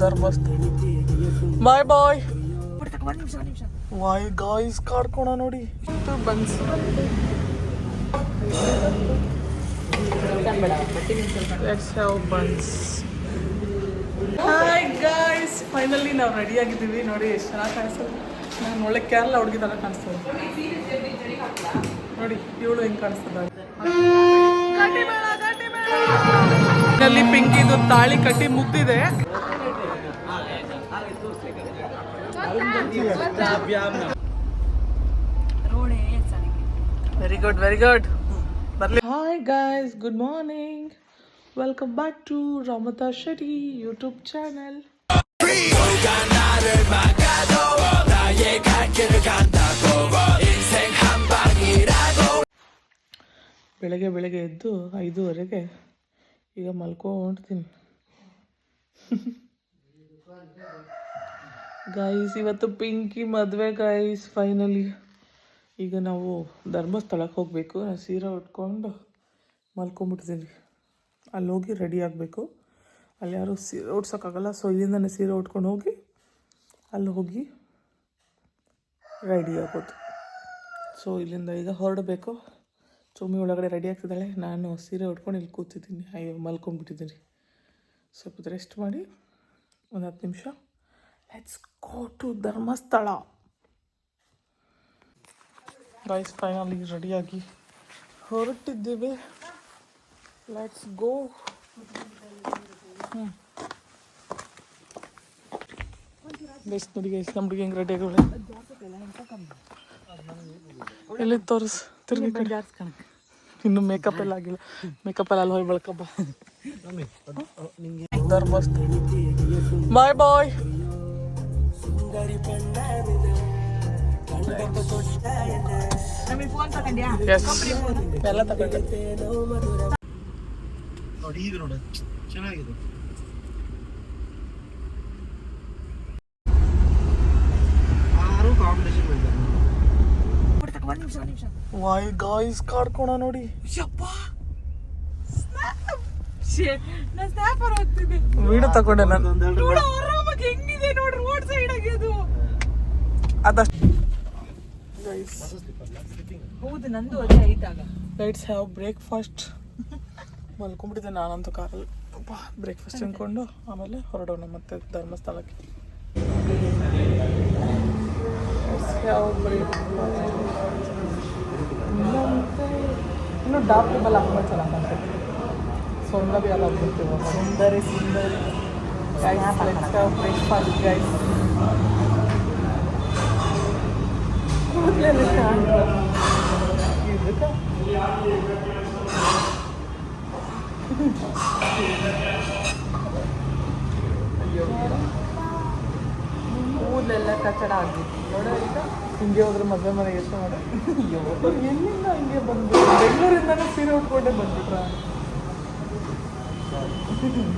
ಧರ್ಮಸ್ಥಳ. ಬಾಯ್ ಬಾಯ್. Y guys ಕಾಡ್ಕೋಣ ನೋಡಿ ಇಷ್ಟು buns. Let's have buns. Hi guys, finally ನಾವು ರೆಡಿ ಆಗಿದ್ದೀವಿ. ನೋಡಿ ಎಷ್ಟು ಚೆನ್ನಾಗಿ ಕಾಣಿಸ್ತದೆ. ನಾನು ಒಳ್ಳೆ ಕೇರಳ ಹುಡುಗಿ ಥರ ಕಾಣಿಸ್ತದೆ ನೋಡಿ. ಇವಳು ಹೆಂಗೆ ಕಾಣಿಸ್ತದೆ. ಇಲ್ಲಿ ಪಿಂಕಿದು ತಾಳಿ ಕಟ್ಟಿ ಮುಗ್ದಿದೆ. Very good very good. Hi guys, good morning. Welcome back to Ramata Shetty YouTube channel. ಬೆಳಗ್ಗೆ ಎದ್ದು 5:30 ಈಗ ಮಲ್ಕೊಂಡ್ತೀನಿ. ಗಾಯ್ಸ್ ಇವತ್ತು ಪಿಂಕಿ ಮದುವೆ ಗಾಯ್ಸ್. ಫೈನಲಿ ಈಗ ನಾವು ಧರ್ಮಸ್ಥಳಕ್ಕೆ ಹೋಗಬೇಕು. ನಾನು ಸೀರೆ ಉಟ್ಕೊಂಡು ಮಲ್ಕೊಂಬಿಟ್ಟಿದ್ದೀನಿ. ಅಲ್ಲಿ ಹೋಗಿ ರೆಡಿ ಆಗಬೇಕು. ಅಲ್ಲಿ ಯಾರೂ ಸೀರೆ ಉಟ್ಸೋಕ್ಕಾಗಲ್ಲ. ಸೊ ಇಲ್ಲಿಂದನೇ ಸೀರೆ ಉಟ್ಕೊಂಡು ಹೋಗಿ ಅಲ್ಲಿ ಹೋಗಿ ರೆಡಿ ಆಗೋದು. ಸೊ ಇಲ್ಲಿಂದ ಈಗ ಹೊರಡಬೇಕು. ಚುಮ್ಮಿ ಒಳಗಡೆ ರೆಡಿ ಆಗ್ತಿದ್ದಾಳೆ. ನಾನು ಸೀರೆ ಉಟ್ಕೊಂಡು ಇಲ್ಲಿ ಕೂತಿದ್ದೀನಿ. ಮಲ್ಕೊಂಡ್ಬಿಟ್ಟಿದ್ದೀನಿ. ಸ್ವಲ್ಪ ರೆಸ್ಟ್ ಮಾಡಿ ಒಂದು 10 ನಿಮಿಷ. Let's go to Dharmasthala. Guys finally ರೆಡಿಯಾಗಿ ಹೊರಟಿದ್ದೇವೆ. Let's go. ಗೈಸ್ ನೋಡಿ ಗೈಸ್, ನಮ್ಮ ಹುಡುಗಿ ಹೆಂಗೆ ರೆಡಿ ಆಗೋಳೆ. ಎಲ್ಲಿ ತೋರಿಸ್ ತಿರುಗಿ ಕಡೆ. ಇನ್ನು ಮೇಕಪ್ ಎಲ್ಲ ಆಗಿಲ್ಲ. ಮೇಕಪ್ ಎಲ್ಲ ಅಲ್ಲಿ ಹೋಗಿ ಬೆಳ್ಕಪ್ಪ. ಧರ್ಮಸ್ಥಳ. ಬಾಯ್ ಬಾಯ್. ಎಲ್ಲ ತಗೊಂಡೆ ನೋಡಿ. ಈಗ ನೋಡು ಚೆನ್ನಾಗಿದೆ. ವಾಯ್ ಗಾಯ್ಸ್ ಕಾಡ್ಕೋಣ ನೋಡಿ. ವೀಡಿಯೋ ತಗೊಂಡೆ ನಾನು. ಹೆಂಗಿದೆ ನೋಡಿ ರೋಡ್ ಸೈಡ್ ಆಗಿದ್ದು ಅದಷ್ಟು. ಹೌದು, ನಂದು ಅದೇ ಐತಾಗ. Let's have breakfast. ಮಲ್ಕೊಂಡ್ಬಿಟ್ಟಿದ್ದೆ ನಾನಂತೂ ಕಾರಲ್ಲಿ. ಬ್ರೇಕ್ಫಾಸ್ಟ್ ತಿನ್ಕೊಂಡು ಆಮೇಲೆ ಹೊರಡೋಣ ಮತ್ತೆ ಧರ್ಮಸ್ಥಳಕ್ಕೆ. ಇನ್ನು ಡಾಕ್ಟ್ರ್ ಬಲ್ಲ ಹಾಕೊಂಡು ಚೆನ್ನಾಗಿ ಕಾಣಿಸುತ್ತೆ. ಸೊಂದ ಬಿ ಎಲ್ಲ ಹಾಕ್ಬಿಡ್ತೀವಿ. ಸುಂದರಿ guys, let's have breakfast guys. ಕೂದಲೆಲ್ಲ ಕಚ್ಚಡ ಆಗಿತ್ತು ನೋಡ. ಹಿಂಗೆ ಹೋದ್ರೆ ಮದುವೆ ಮನೆಗೆ ಎಷ್ಟು ಮಾಡ. ಎಲ್ಲಿಂದ ಹಿಂಗೆ ಬಂದು ಬೆಂಗಳೂರಿಂದನೂ ಸೀರೆ ಉಟ್ಕೊಂಡೆ ಬಂದ್ಬಿಟ್ರ.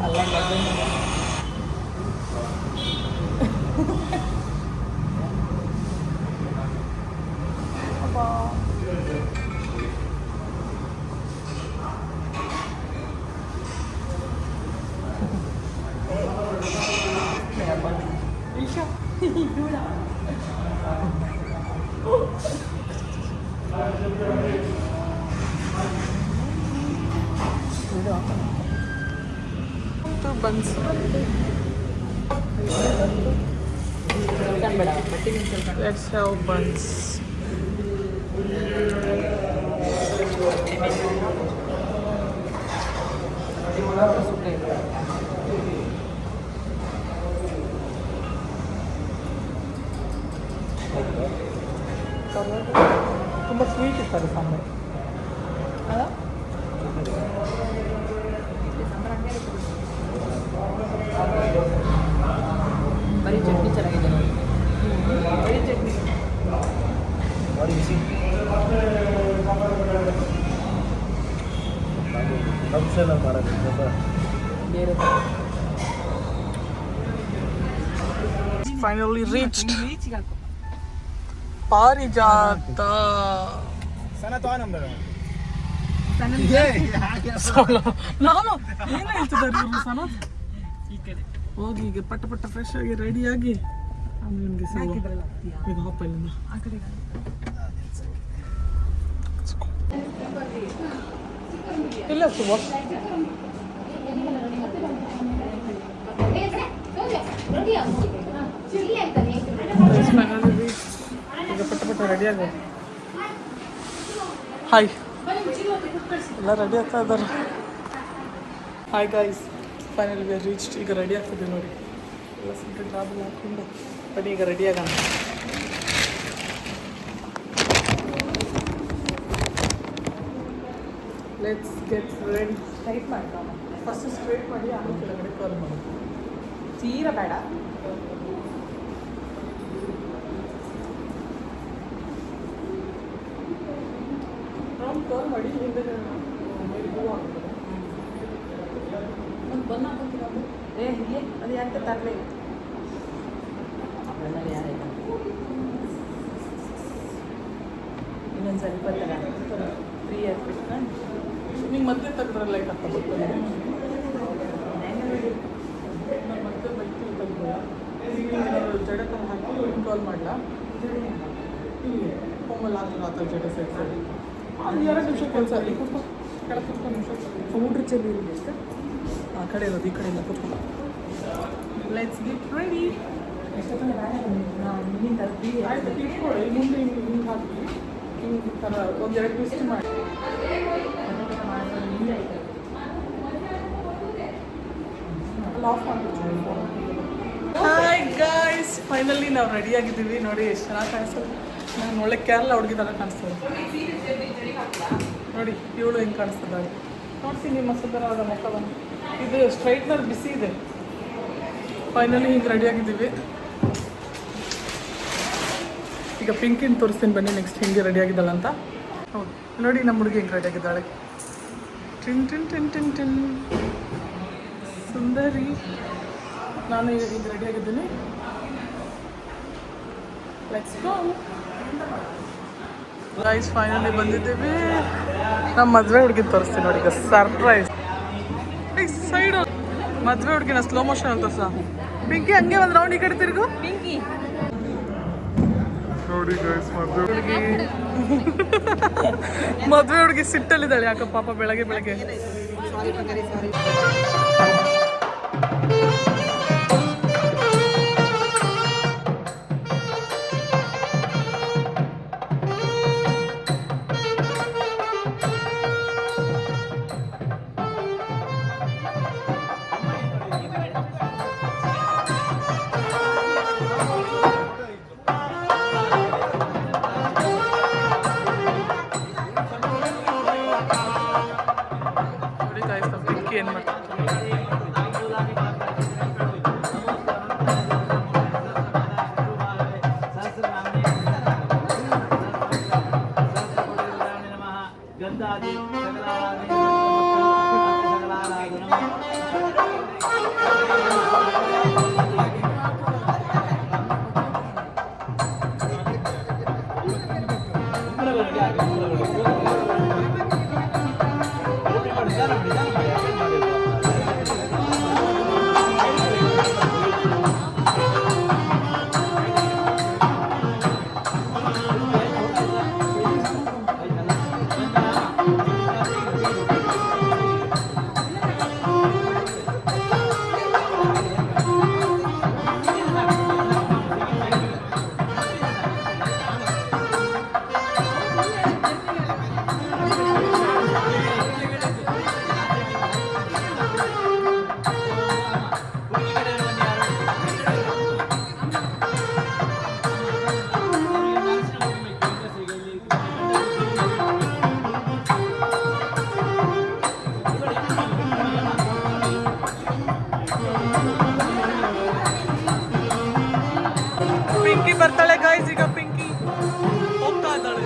ಅಲ್ಲ ಮದುವೆ ಮನೆ ಬನ್ಸ್. Let's have buns. ತುಂಬ ಸ್ವೀಟ್ ಇರ್ತಾರೆ ಸಾಂಬಾರು. ಬರೀ ಚಟ್ನಿ ಚೆನ್ನಾಗಿದೆ ನೋಡಿ. ಬರೀ ಚಟ್ನಿ Finally reached ಪಾರಿಜಾತ. ನಾನು ಏನು ಹೇಳ್ತಿದ್ದಾರೆ ಸನತ್ ಈ ಕಡೆ ಹೋಗಿ ಈಗ ಪಟ್ಟ ಪಟ್ಟ ಫ್ರೆಶ್ ಆಗಿ ರೆಡಿಯಾಗಿ ಆಮೇಲೆ ನಿಮಗೆ ಈಗ ಹಾಪ ಇಲ್ಲಿಂದ ಇಲ್ಲ ಸುಬ ಈಗ ಪಟ್ಟ ಪಟ್ಟ ರೆಡಿಯಾಗಿ ಹಾಯ್ ಎಲ್ಲ ರೆಡಿ ಆಗ್ತಾ ಇದ್ದಾರೆ. Hi guys, final we are reached. ಈಗ ರೆಡಿ ಆಗ್ತಿದ್ದೀವಿ ನೋಡಿ, ಎಲ್ಲ ಸಿಂಪಲ್ ಟ್ರಾವೆಲ್ ಹಾಕ್ಕೊಂಡು ಬನ್ನಿ ಈಗ ರೆಡಿ ಆಗೋಣ. Let's get ready. ಸ್ಟ್ರೈಟ್ ಮಾಡಿ ಫಸ್ಟ್ ಸ್ಟ್ರೇಟ್ ಮಾಡಿ ಆಮೇಲೆ ಕೆಳಗಡೆ ಕರ್ಲ್ ಮಾಡಿ. ತೀರಾ ಬೇಡ. ರೌಂಡ್ ಕರ್ಲ್ ಮಾಡಿ ಹಿಂದೆ ಮೇಲೆ ಹೂವು ಹಾಕ್ತಾರೆ. ಒಂದು ಬನ್ನ ಹಾಕೋತಿರೋದು ಹೀಗೆ ಅದು ಯಾಕೆ ತರಲೇ ಅವೆಲ್ಲ ಯಾರೈತ ಇನ್ನೊಂದು ಸ್ವಲ್ಪ ಥರ ಫ್ರೀಯಾಗಿ ಬಿಟ್ಕೊಂಡು ನಿಂಗೆ ಮತ್ತೆ ತೆಗೆದ್ರೆ ಲೈಟ್ ಆಗ್ತಾ ಬರ್ತಾರೆ. ನಾನು ಮತ್ತೆ ಬೈಕಲ್ಲಿ ತೆಗ್ದು ಜಡೆ ತಂದು ಹಾಕಿ ಕಾಲ್ ಮಾಡಲ ಇಲ್ಲಿ ಹೊಮ್ಮಲ್ಲಿ ಹಾಕಿಲ್ಲ ಆ ಜಡೆ ಸೈಡ್ ಸೈಡ್ ಅದು 2 ನಿಮಿಷ ಕೆಲಸ ಅಲ್ಲಿ ಕೂತ್ಕೊ ಕೆಳಗೆ ಕೂತ್ಕೊಂಡು ನಿಮಿಷ ಪೌಡ್ರ್ ಚೆಲ್ಲಿ ಎಷ್ಟು ಆ ಕಡೆ ಇರೋದು ಈ ಕಡೆಯಿಂದ ಕೂತ್ಕೊಂಡು. Let's get ready. ನೀನು ತರ್ತೀವಿ ಆಯ್ತು ಇಟ್ಕೊಳ್ಳಿ. ಮುಂದೆ ಹಿಂಗೆ ಹಿಂಗೆ ಹಾಕಿ ಹಿಂಗೆ ಥರ 1-2 ಟ್ವಿಸ್ಟ್ ಮಾಡಿ. ಆಫ್ ಮಾಡ್ಬಿಡ್ತೀನಿ. ಹಾಯ್ ಗಾಯ್ಸ್, ಫೈನಲಿ ನಾವು ರೆಡಿಯಾಗಿದ್ದೀವಿ. ನೋಡಿ ಎಷ್ಟು ಚೆನ್ನಾಗಿ ಕಾಣಿಸ್ತದೆ. ನಾನು ಒಳ್ಳೆ ಕೇರಳ ಹುಡುಗಿ ಥರ ಕಾಣಿಸ್ತದೆ ನೋಡಿ. ಇವಳು ಹೆಂಗೆ ಕಾಣಿಸ್ತದೆ ನೋಡ್ತೀನಿ ನಿಮ್ಮ ಸುಂದರವಾದ ಮುಖವನ್ನು. ಇದು ಸ್ಟ್ರೈಟ್ನರ್ ಬಿಸಿ ಇದೆ. ಫೈನಲಿ ಹಿಂಗೆ ರೆಡಿಯಾಗಿದ್ದೀವಿ. ಈಗ ಪಿಂಕಿನ ತೋರಿಸ್ತೀನಿ ಬನ್ನಿ ನೆಕ್ಸ್ಟ್ ಹಿಂಗೆ ರೆಡಿಯಾಗಿದ್ದಾಳೆ ಅಂತ. ಹೌದು ನೋಡಿ ನಮ್ಮ ಹುಡುಗಿ ಹೆಂಗೆ ರೆಡಿಯಾಗಿದ್ದಾಳೆ. ಟಿನ್ ಟಿನ್ ಟಿನ್ ಟಿನ್ ಟಿನ್ ಸುಂದರಿ. ನಾನು ಈಗ ಹಿಂಗೆ ರೆಡಿಯಾಗಿದ್ದೀನಿ. Let's go. ಗೈಸ್ ಫೈನಲಿ ಬಂದಿದ್ದೀವಿ. ನಮ್ಮ ಮದುವೆ ಹುಡುಗಿನ ತೋರಿಸ್ತೀನಿ ನೋಡಿ ಈಗ ಸರ್ಪ್ರೈಸ್. ಈಗ ಸೈಡು ಮದುವೆ ಹುಡುಗಿನ ಸ್ಲೋ ಮೋಷನ್ ಅಂತ ತೋರ್ಸ. ಪಿಂಕಿ ಹಂಗೆ ಒಂದು ರೌಂಡ್ ಈ ಕಡೆ ತಿರುಗು. ಪಿಂಕಿ ನೋಡಿ ಗೈಸ್ ಮದುವೆ ಹುಡುಗಿ ಸಿಟ್ಟಲ್ಲಿದ್ದಾಳೆ ಯಾಕೆ ಪಾಪ ಬೆಳಗ್ಗೆ ಬೆಳಗ್ಗೆ. ಏನು ಮಾಡ್ತಾರೆ ಪಿಂಕಿ ಬರ್ತಾಳೆ ಗಾಯ್ಸ್. ಈಗ ಪಿಂಕಿ ಹೋಗ್ತಾ ಇದ್ದಾಳೆ.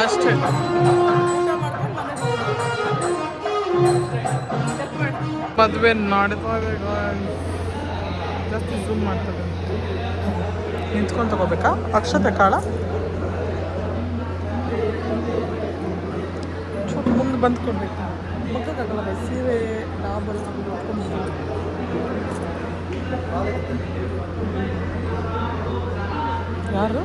ಅಷ್ಟೇ. ಮದುವೆ ನಡೀತಾ ಇದೆ ಜಾಸ್ತಿ ಝೂಮ್ ಮಾಡ್ತದೆ. ನಿಂತ್ಕೊಂಡು ತಗೋಬೇಕಾ ಅಕ್ಷತೆ ಕಾಳ ಚೂರು ಮುಂದೆ ಬಂದು ಕೊಡ್ಬೇಕು. ಮಕ್ಕಳಾಗಲ್ಲ ಸೀರೆ ಡಾಬಲ್ ಯಾರು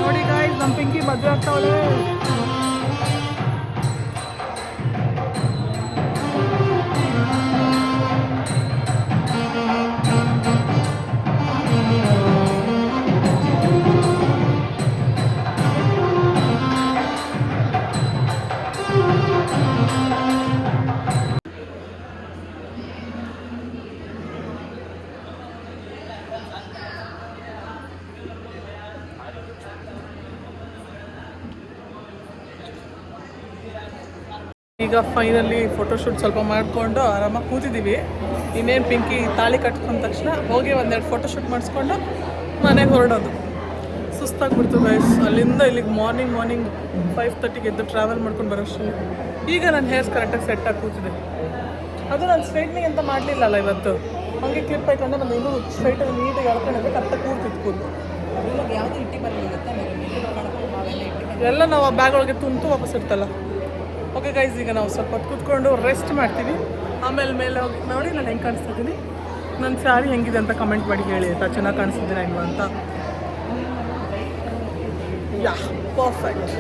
ನೋಡಿ ಗಾಯ್ಸ್ ನಮ್ಮ ಪಿಂಕಿ ಮದುವೆ ಆಗ್ತಾವಳೆ. ಈಗ ಫೈನಲಿ ಫೋಟೋಶೂಟ್ ಸ್ವಲ್ಪ ಮಾಡಿಕೊಂಡು ಆರಾಮಾಗಿ ಕೂತಿದ್ದೀವಿ. ಇನ್ನೇನು ಪಿಂಕಿ ತಾಳಿ ಕಟ್ಕೊಂಡ ತಕ್ಷಣ ಹೋಗಿ ಒಂದೆರಡು ಫೋಟೋಶೂಟ್ ಮಾಡಿಸ್ಕೊಂಡು ಮನೆಗೆ ಹೊರಡೋದು. ಸುಸ್ತಾಗ್ಬಿಡ್ತು ಗೈಸ್. ಅಲ್ಲಿಂದ ಇಲ್ಲಿಗೆ ಮಾರ್ನಿಂಗ್ 5:30ಗೆ ಎದ್ದು ಟ್ರಾವೆಲ್ ಮಾಡ್ಕೊಂಡು ಬರೋಷ್ಟರಲ್ಲಿ ಈಗ ನನ್ನ ಹೇರ್ಸ್ ಕರೆಕ್ಟಾಗಿ ಸೆಟ್ಟಾಗಿ ಕೂತಿದೆ. ಅದು ನಾನು ಸ್ಟ್ರೈಟ್ನಿಂಗ್ ಅಂತ ಮಾಡಲಿಲ್ಲಲ್ಲ ಇವತ್ತು. ಹಾಗೆ ಕ್ಲಿಪ್ ಹಾಕೊಂಡು ನಾನು ಇನ್ನೂ ಸ್ಟ್ರೈಟಾಗಿ ನೀಟಾಗಿ ಎಳ್ಕೊಂಡ್ರೆ ಕರೆಕ್ಟಾಗಿ ಕೂರ್ತಿತ್ತು ಕೂದಲು. ಯಾವುದು ಇಟ್ಟಿ ಬರಲಿರುತ್ತೆ ಎಲ್ಲ ನಾವು ಆ ಬ್ಯಾಗ್ ಒಳಗೆ ತುಂಬಿತು ವಾಪಸ್ ಇರ್ತಲ್ಲ. ಓಕೆ ಗೈಸ್, ಈಗ ನಾವು ಸ್ವಲ್ಪ ಹೊತ್ತು ಕೂತ್ಕೊಂಡು ರೆಸ್ಟ್ ಮಾಡ್ತೀವಿ. ಆಮೇಲೆ ಮೇಲೆ ಹೋಗಿ ನೋಡಿ ನಾನು ಹೆಂಗೆ ಕಾಣಿಸ್ತಾ ಇದ್ದೀನಿ, ನನ್ನ ಸ್ಯಾರಿ ಹೆಂಗಿದೆ ಅಂತ ಕಮೆಂಟ್ ಮಾಡಿ ಹೇಳಿ ಆಯಿತಾ, ಚೆನ್ನಾಗಿ ಕಾಣಿಸ್ತಿದ್ದೀರಾ ಹೆಂಗ ಅಂತ. ಯಾ ಪರ್ಫೆಕ್ಟ್.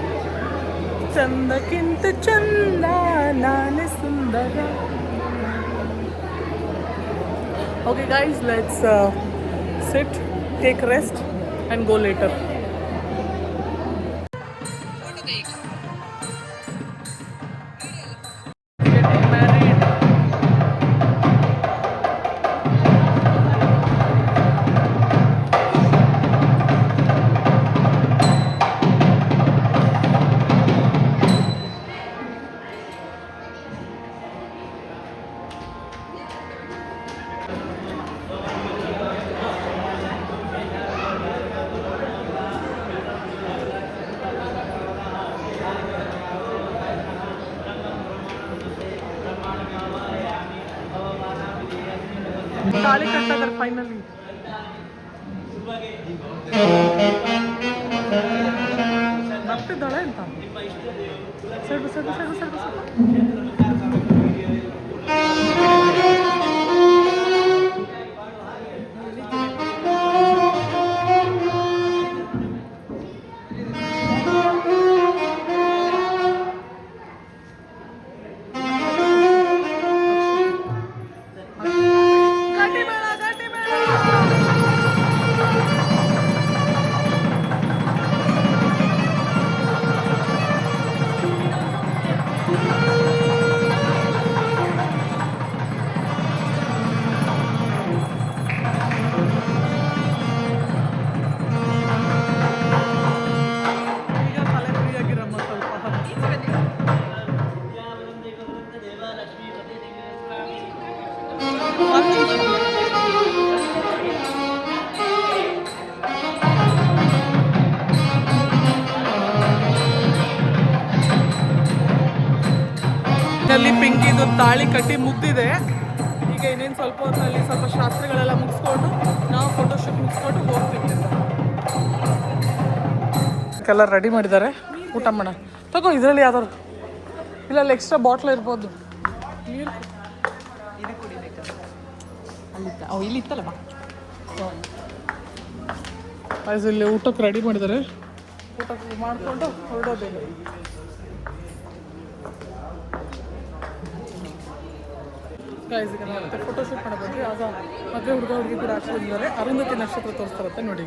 ಚಂದಕ್ಕಿಂತ ಚಂದ ನಾನೇ ಸುಂದರ. Okay guys, let's sit, take rest and go later. ತಾಳಿ ಕಟ್ಟಿದ್ರೆ ಫೈನಲಿ ಬರ್ತಿದ್ದಾಳೆ ಅಂತ ಸರಿ ಸರಿ ಸರಿ ಸರಿ ಅಲ್ಲಿ ಪಿಂಕಿದು ತಾಳಿ ಕಟ್ಟಿ ಮುಗ್ದಿದೆ. ಈಗ ಇನ್ನೇನು ಸ್ವಲ್ಪ ಹೊತ್ತಲ್ಲಿ ಸ್ವಲ್ಪ ಶಾಸ್ತ್ರಗಳೆಲ್ಲ ಮುಗಿಸ್ಕೊಂಡು ನಾವು ಫೋಟೋಶೂಟ್ ಮುಗಿಸ್ಕೊಂಡು ಹೋಗ್ತೀವಿ. ಎಲ್ಲ ರೆಡಿ ಮಾಡಿದ್ದಾರೆ, ಊಟ ಮಾಡೋಣ. ತಗೋ, ಇದರಲ್ಲಿ ಯಾವ್ದಾರು ಇಲ್ಲ ಎಕ್ಸ್ಟ್ರಾ ಬಾಟ್ಲ್ ಇರ್ಬೋದು. ನೀರು ಇಲ್ಲಿ ಇತ್ತಲ್ಲ ಬಾ. ಇಲ್ಲಿ ಊಟಕ್ಕೆ ರೆಡಿ ಮಾಡಿದ್ದಾರೆ, ಊಟಕ್ಕೆ ಮಾಡಿಕೊಂಡು ಹೊರಡೋದೇನು. ಗೈಸ್ ಈಗ ನಾವು ಮತ್ತೆ ಫೋಟೋಶೂಟ್ ಮಾಡೋ ಬಂದ್ವಿ. ಆಗ ಮದುವೆ ಹುಡುಗ ಹುಡುಗಿ ಕೂಡ ಹಾಕ್ಕೊಂಡಿದ್ದಾರೆ. ಅರುಂಧತಿ ನಕ್ಷತ್ರ ತೋರಿಸ್ತಾರಂತೆ ನೋಡಿ.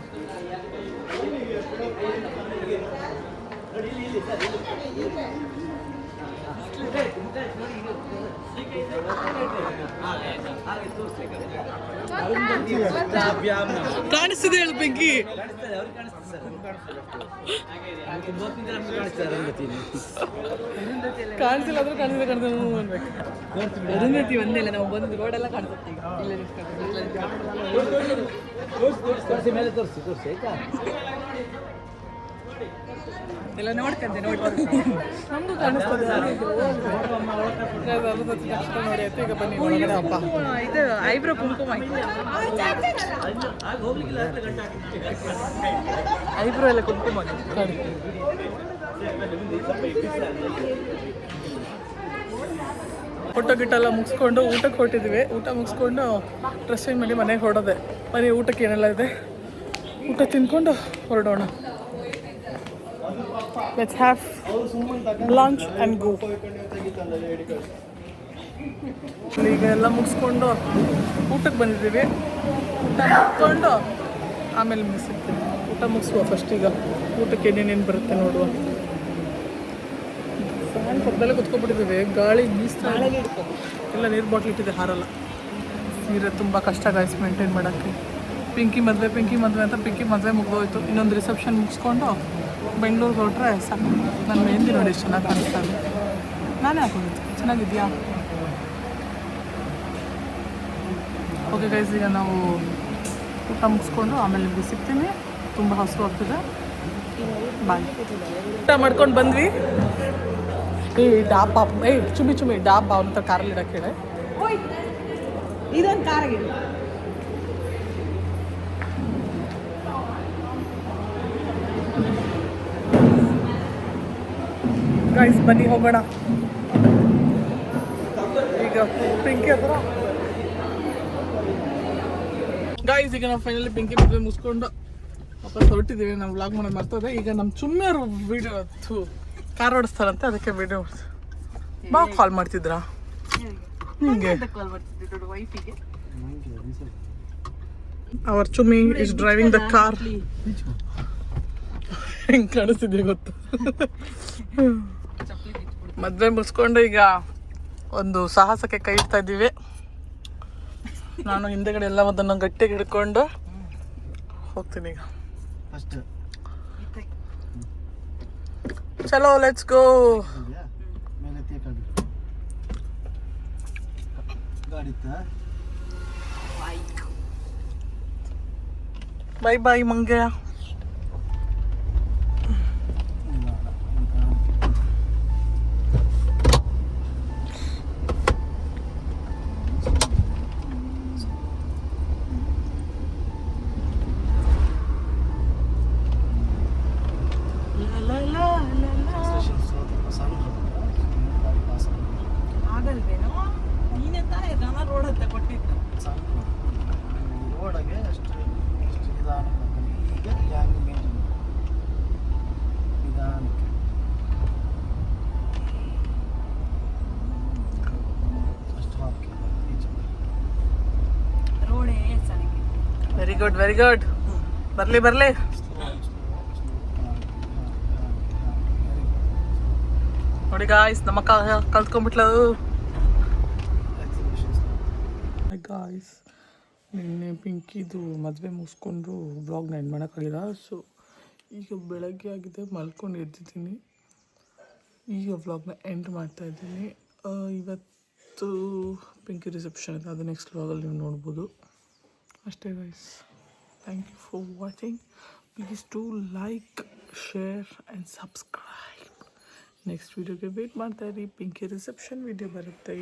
ಕಾಣಿಸ್ತಿದೆ ಹೇಳು ಬೆಂಕಿ. ಕಾಣಿಸಿಲ್ಲ ಆದ್ರೂ ಕಾಣಿಸಿದೆ ಅನ್ಬೇಕು. ಅರುಂಧತಿ ಒಂದೇ ಇಲ್ಲ, ನಾವು ಬಂದು ರೋಡೆಲ್ಲ ಕಾಣಿಸುತ್ತೆ ಈಗ. ಇಲ್ಲೇ ಎಲ್ಲ ನೋಡ್ಕೊಂಡೆ ನಮಗೂ ಕಾಣಿಸ್ತದೆ. ಅರುಂಧತಿ ನಕ್ಷತ್ರ ನೋಡಿ ಆಯ್ತು. ಈಗ ಬನ್ನಿ ಒಳಗಡೆ ಹಬ್ಬ. ಇದು ಐಬ್ರೋ ಕುಂಕುಮ ಐಬ್ರೋ ಎಲ್ಲ ಕುಂಕುಮ ನೋಡಿ. ಫೋಟೋ ಗಿಟ್ಟೆಲ್ಲ ಮುಗಿಸ್ಕೊಂಡು ಊಟಕ್ಕೆ ಹೊರಟಿದ್ವಿ. ಊಟ ಮುಗಿಸ್ಕೊಂಡು ಡ್ರೆಸ್ ಚೇಂಜ್ ಮಾಡಿ ಮನೆಗೆ ಹೊರಡೋದೆ. ಮನೆ ಊಟಕ್ಕೆ ಏನೆಲ್ಲ ಇದೆ ಊಟ ತಿನ್ಕೊಂಡು ಹೊರಡೋಣ. Let's have lunch and go. ಈಗ ಎಲ್ಲ ಮುಗಿಸ್ಕೊಂಡು ಊಟಕ್ಕೆ ಬಂದಿದ್ದೀವಿ. ಊಟ ಮುಗಿಸ್ಕೊಂಡು ಆಮೇಲೆ ಸಿಗ್ತೀವಿ. ಊಟ ಮುಗಿಸುವ ಫಸ್ಟ್. ಈಗ ಊಟಕ್ಕೆ ಏನೇನೇನು ಬರುತ್ತೆ ನೋಡುವ. ಫ್ಯಾನ್ ಪಕ್ಕದಲ್ಲೇ ಕುತ್ಕೊಬಿಟ್ಟಿದ್ದೀವಿ. ಗಾಳಿ ಬೀಸ್ತಾ ಎಲ್ಲ ನೀರು ಬಾಟ್ಲ್ ಇಟ್ಟಿದೆ ಹಾರಲ್ಲ. ನೀರೇ ತುಂಬ ಕಷ್ಟ ಗಾಯ್ಸ್ ಮೇಂಟೈನ್ ಮಾಡೋಕ್ಕೆ. ಪಿಂಕಿ ಮದುವೆ ಅಂತ ಪಿಂಕಿ ಮದುವೆ ಮುಗಿದೋಯ್ತು. ಇನ್ನೊಂದು ರಿಸೆಪ್ಷನ್ ಮುಗಿಸ್ಕೊಂಡು ಬೆಂಗಳೂರಿಗೆ ಹೊರಟ್ರೆ ಸಾಕು. ನನ್ನ ಮೆಹಂದಿ ನೋಡಿ ಎಷ್ಟು ಚೆನ್ನಾಗಿ ಕಾಣಿಸ್ತಾ ಇದೆ. ನಾನೇ ಹಾಕೊಂಡಿದ್ದು. ಚೆನ್ನಾಗಿದೆಯಾ? ಓಕೆ ಗೈಸ್, ಈಗ ನಾವು ಊಟ ಮುಗಿಸ್ಕೊಂಡು ಆಮೇಲೆ ನಿಮಗೆ ಸಿಗ್ತೀನಿ. ತುಂಬ ಹಸು ಆಗ್ತಿದೆ. ಬಾಯ್. ಊಟ ಮಾಡ್ಕೊಂಡು ಬಂದ್ವಿ. ಡಾಬಾ ಚುಮ್ಮಿ ಡಾಬಾ ಅಂತ ಕಾರಲ್ಲಿ ಇಡಕ್ಕೆ ಹೇಳಿ. ಇದೊಂದು ಕಾರಾಗಿದೆ. ಗೈಸ್ ಬನ್ನಿ ಹೋಗೋಣ. ಈಗ ಪಿಂಕಿ ಹತ್ರ ಗೈಸ್ ಈಗ ನಾವು ಫೈನಲಿ ಪಿಂಕಿ ಮದುವೆ ಮುಗಿಸ್ಕೊಂಡು ವಾಪಸ್ ಹೊರಟಿದ್ದೀವಿ. ನಾವು ವ್ಲಾಗ್ ಮಾಡೋದು ಮಾಡ್ತದೆ. ಈಗ ನಮ್ಮ ಚುಮ್ಮಿಯವರು ವೀಡಿಯೋ ಕಾರ್ ಓಡಿಸ್ತಾರಂತೆ, ಅದಕ್ಕೆ ವೀಡಿಯೋ ಬಾ ಕಾಲ್ ಮಾಡ್ತಿದ್ರಾ ನಿಮಗೆ? Our Chummi is driving the car. ಹೆಂಗೆ ಕಾಣಿಸ್ತಿದ್ವಿ ಗೊತ್ತು. ಮದುವೆ ಮುಗಿಸ್ಕೊಂಡು ಈಗ ಒಂದು ಸಾಹಸಕ್ಕೆ ಕೈ ಇಡ್ತಾ ಇದ್ದೀವಿ. ನಾನು ಹಿಂದೆಗಡೆ ಎಲ್ಲ ಅದನ್ನು ಗಟ್ಟಿಗೆ ಹಿಡ್ಕೊಂಡು ಹೋಗ್ತೀನಿ ಈಗ. ಚಲೋ ಲೆಟ್ಸ್ ಗೋ. ಬಾಯ್ ಬಾಯ್ ಮಂಗ್ಯ. ಆಗಲ್ವೇನೋ? ನೀನೇ ತಾನೇ ಜನ ರೋಡ್ ಹತ್ತ ಕೊಟ್ಟಿದ್ದು. ರೋಡಗೆ ಅಷ್ಟು ನಿಧಾನ ಈಗ ಹ್ಯಾಂಗ್ ಮೇಂಟೈನ್ ನಿಧಾನಕ್ಕೆ ಅಷ್ಟು ಹಾಕಿ ರೋಡೇ ಚೆನ್ನಾಗಿ. Very good very good. ಬರಲಿ ಬರಲಿ. ನೋಡಿ ಗಾಯ್ಸ್ ನಮ್ಮ ಕಲ್ತ್ಕೊಂಡ್ಬಿಟ್ಲು. ಗಾಯ್ಸ್ ನಿನ್ನೆ ಪಿಂಕಿದು ಮದುವೆ ಮುಗಿಸ್ಕೊಂಡು ವ್ಲಾಗ್ನ ಎಂಡ್ ಮಾಡೋಕ್ಕಾಗಿಲ್ಲ. ಸೊ ಈಗ ಬೆಳಗ್ಗೆ ಆಗಿದೆ, ಮಲ್ಕೊಂಡು ಎದ್ದಿದ್ದೀನಿ. ಈಗ ವ್ಲಾಗ್ನ ಎಂಡ್ ಮಾಡ್ತಾಯಿದ್ದೀನಿ. ಇವತ್ತು ಪಿಂಕಿ ರಿಸೆಪ್ಷನ್ ಇದೆ, ಅದು ನೆಕ್ಸ್ಟ್ ವ್ಲಾಗಲ್ಲಿ ನೀವು ನೋಡ್ಬೋದು ಅಷ್ಟೇ guys. Thank you for watching. Please to like, share and subscribe. Next ವೀಡಿಯೋಗೆ ವೇಟ್ ಮಾಡ್ತಾಯಿರಿ. ಪಿಂಕಿ ರಿಸೆಪ್ಷನ್ ವೀಡಿಯೋ ಬರುತ್ತೆ.